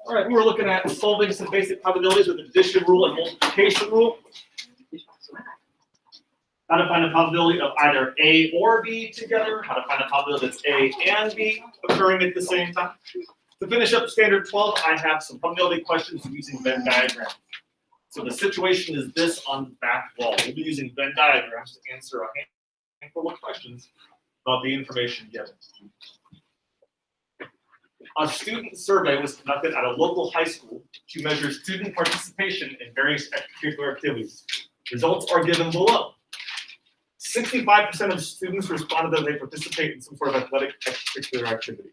All right, we're looking at solving some basic probabilities with addition rule and multiplication rule. How to find the probability of either A or B together, how to find the probability that's A and B occurring at the same time. To finish up standard 12, I have some probability questions using Venn diagrams. So the situation is this on the back wall. We'll be using Venn diagrams to answer a handful of questions about the information given. A student survey was conducted at a local high school to measure student participation in various extracurricular activities. Results are given below. 65% of students responded that they participate in some sort of athletic extracurricular activity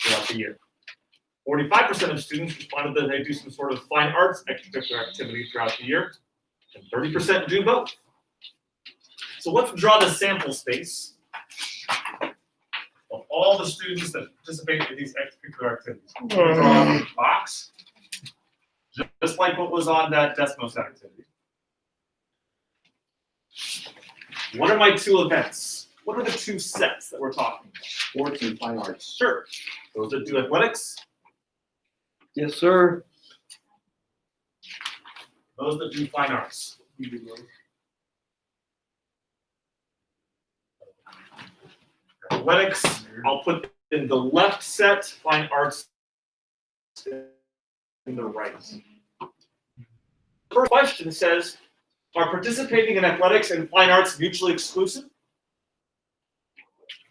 throughout the year. 45% of students responded that they do some sort of fine arts extracurricular activity throughout the year, and 30% do both. So let's draw the sample space of all the students that participate in these extracurricular activities. We'll draw a box, just like what was on that Desmos activity. What are my two events? What are the two sets that we're talking about? Sports and fine arts. Sure. Those that do athletics. Yes, sir. Those that do fine arts. Athletics, I'll put in the left set, fine arts in the right. First question says, are participating in athletics and fine arts mutually exclusive?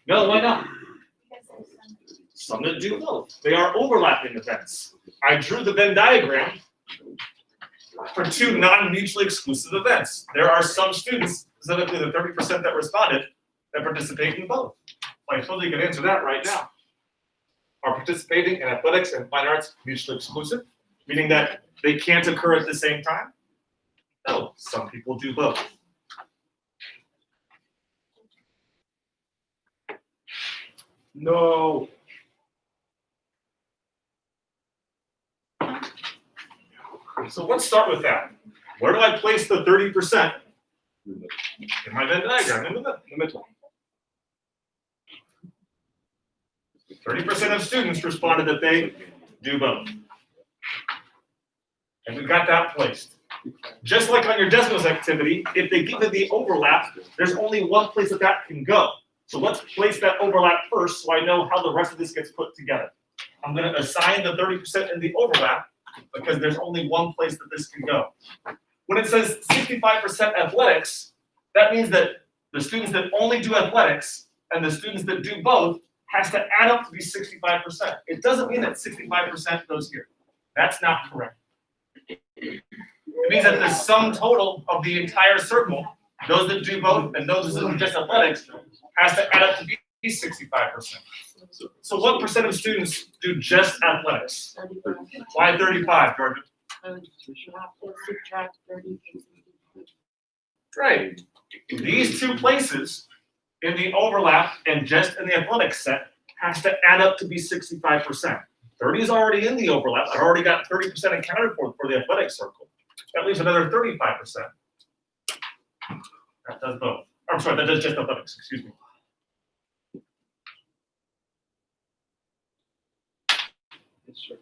No, why not? Some that do both. They are overlapping events. I drew the Venn diagram for two non-mutually exclusive events. There are some students, specifically the 30% that responded, that participate in both. I totally can answer that right now. Are participating in athletics and fine arts mutually exclusive? Meaning that they can't occur at the same time? No, some people do both. No. So let's start with that. Where do I place the 30% in my Venn diagram? In the middle. 30% of students responded that they do both. And we got that placed. Just like on your Desmos activity, if they give it the overlap, there's only one place that can go. So let's place that overlap first so I know how the rest of this gets put together. I'm going to assign the 30% in the overlap because there's only one place that this can go. When it says 65% athletics, that means that the students that only do athletics and the students that do both has to add up to be 65%. It doesn't mean that 65% goes here. That's not correct. It means that the sum total of the entire circle, those that do both and those that do just athletics, has to add up to be 65%. So what percent of students do just athletics? 35. Why 35, Georgia? You have to subtract 30 from 60. Right. These two places in the overlap and just in the athletics set has to add up to be 65%. 30 is already in the overlap. I've already got 30% accounted for the athletic circle. That leaves another 35%. That does both. I'm sorry, that does just athletics, excuse me. Yes, sir.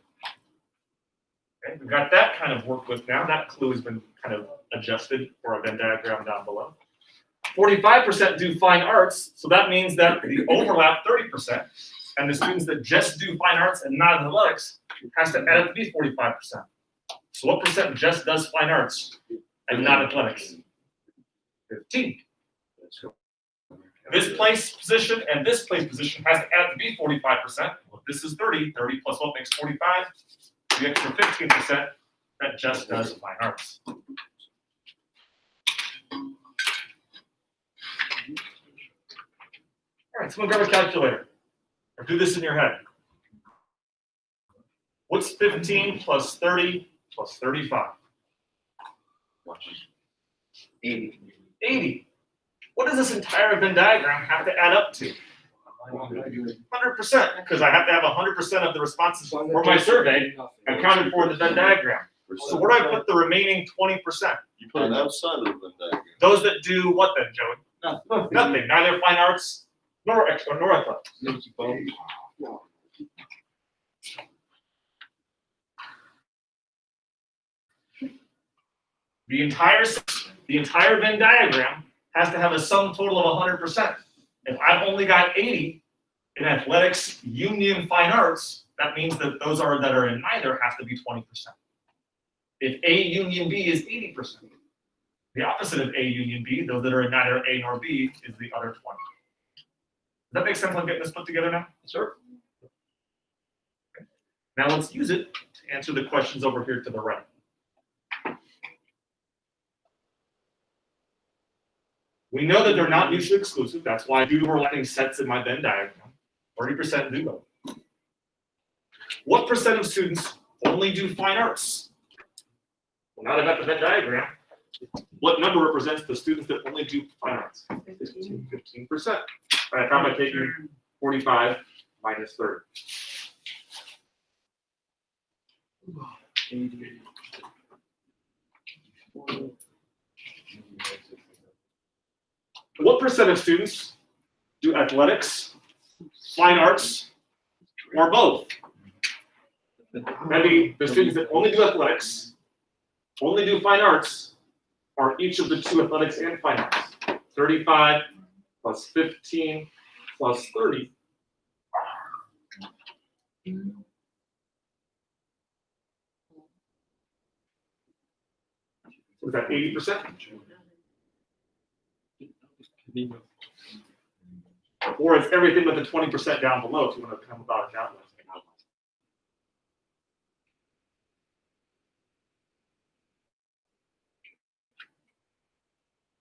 Okay, we've got that kind of worked with now. That clue has been kind of adjusted for our Venn diagram down below. 45% do fine arts, so that means that the overlap 30%, and the students that just do fine arts and not athletics has to add up to be 45%. So what percent just does fine arts and not athletics? 15. This place position and this place position has to add up to be 45%. Well, this is 30. 30 plus what makes 45? The extra 15% that just does fine arts. All right, someone grab a calculator or do this in your head. What's 15 plus 30 plus 35? 80. 80. What does this entire Venn diagram have to add up to? 100%, because I have to have 100% of the responses for my survey accounted for in the Venn diagram. So where do I put the remaining 20%? You put it outside of the Venn diagram. Those that do what then, Joey? Nothing. Neither fine arts nor athletics. The entire Venn diagram has to have a sum total of 100%. If I've only got 80 in athletics, union, fine arts, that means that those that are in neither have to be 20%. If A union B is 80%, the opposite of A union B, those that are in neither A nor B, is the other 20. Does that make sense? I'm getting this put together now? Sir. Okay. Now let's use it to answer the questions over here to the right. We know that they're not mutually exclusive. That's why I do overlapping sets in my Venn diagram. 40% do both. What percent of students only do fine arts? Well, now that I've got the Venn diagram, what number represents the students that only do fine arts? 15%. All right, how am I taking 45 minus 30? What percent of students do athletics, fine arts, or both? Maybe the students that only do athletics, only do fine arts, are each of the two athletics and fine arts. 35 plus 15 plus 30. So is that 80%? Or it's everything but the 20% down below if you want to come about it that way.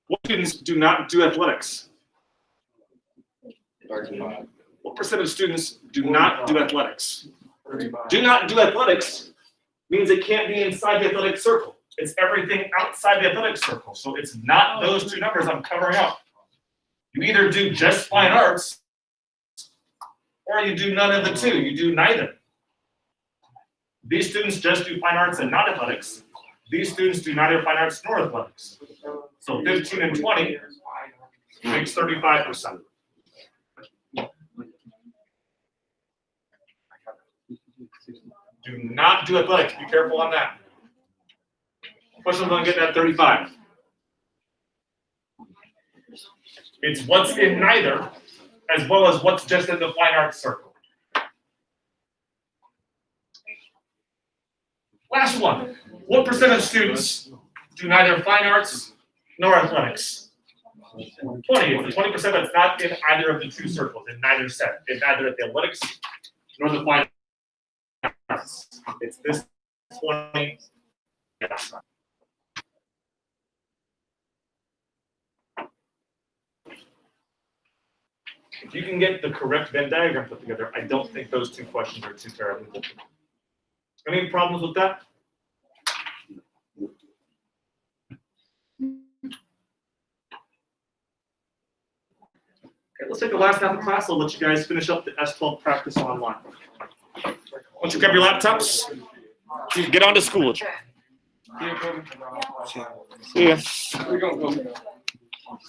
What students do not do athletics? What percent of students do not do athletics? Do not do athletics means it can't be inside the athletic circle. It's everything outside the athletic circle. So it's not those two numbers I'm covering up. You either do just fine arts or you do none of the two. You do neither. These students just do fine arts and not athletics. These students do neither fine arts nor athletics. So 15 and 20 makes 35%. Do not do athletics. Be careful on that. Questions on getting that 35. It's what's in neither, as well as what's just in the fine arts circle. Last one. What percent of students do neither fine arts nor athletics? 20. It's the 20% that's not in either of the two circles, in neither set. In neither the athletics nor the fine arts. It's this 20. Yes. If you can get the correct Venn diagram put together, I don't think those two questions are too terribly difficult. Any problems with that? Okay, let's take the last half of class. I'll let you guys finish up the S12 practice online. Once you grab your laptops, you can get on to school. See ya.